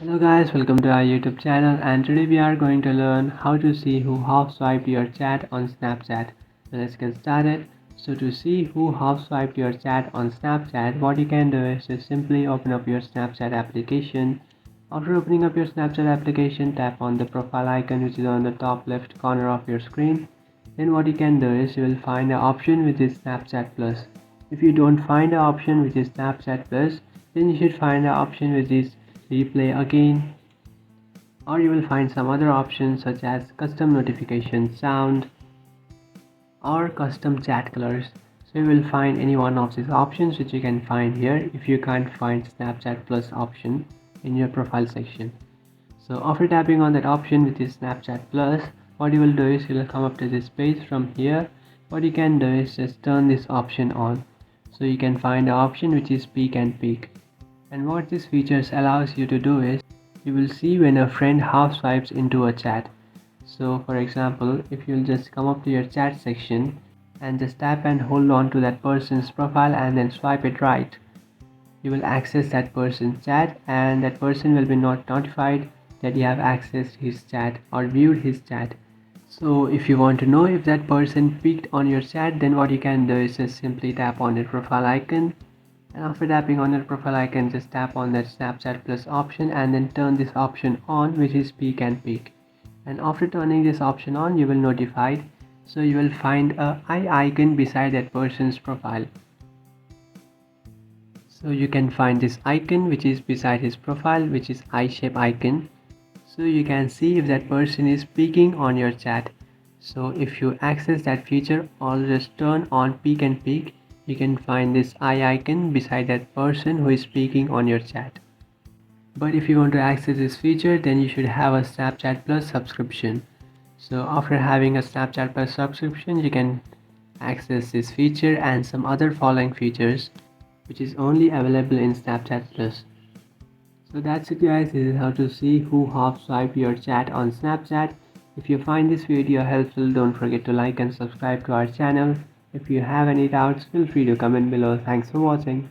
Hello guys, welcome to our YouTube channel, and today we are going to learn how to see who half swiped your chat on Snapchat. So let's get started. So to see who half swiped your chat on Snapchat, what you can do is just simply open up your Snapchat application. After opening up your Snapchat application, tap on the profile icon which is on the top left corner of your screen. Then what you can do is you will find an option which is Snapchat Plus. If you don't find an option which is Snapchat Plus, then you should find an option which is Replay Again, or you will find some other options such as custom notification sound or custom chat colors. So you will find any one of these options which you can find here if you can't find Snapchat Plus option in your profile section. So after tapping on that option which is Snapchat Plus, what you will do is you will come up to this page. From here, what you can do is just turn this option on. So you can find the option which is peek and peek. And what this features allows you to do is you will see when a friend half swipes into a chat. So for example, if you'll just come up to your chat section and just tap and hold on to that person's profile and then swipe it right, you will access that person's chat, and that person will be not notified that you have accessed his chat or viewed his chat. So if you want to know if that person peeked on your chat, then what you can do is just simply tap on your profile icon, and after tapping on your profile icon, just tap on that Snapchat Plus option and then turn this option on, which is peek and peek. And after turning this option on, you will notified, so you will find a eye icon beside that person's profile. So you can find this icon which is beside his profile, which is eye shape icon. So you can see if that person is peeking on your chat. So if you access that feature or just turn on peek and peek, you can find this eye icon beside that person who is speaking on your chat. But if you want to access this feature, then you should have a Snapchat Plus subscription. So after having a Snapchat Plus subscription, you can access this feature and some other following features which is only available in Snapchat Plus. So that's it guys, this is how to see who half swiped your chat on Snapchat. If you find this video helpful, don't forget to like and subscribe to our channel. If you have any doubts, feel free to comment below. Thanks for watching.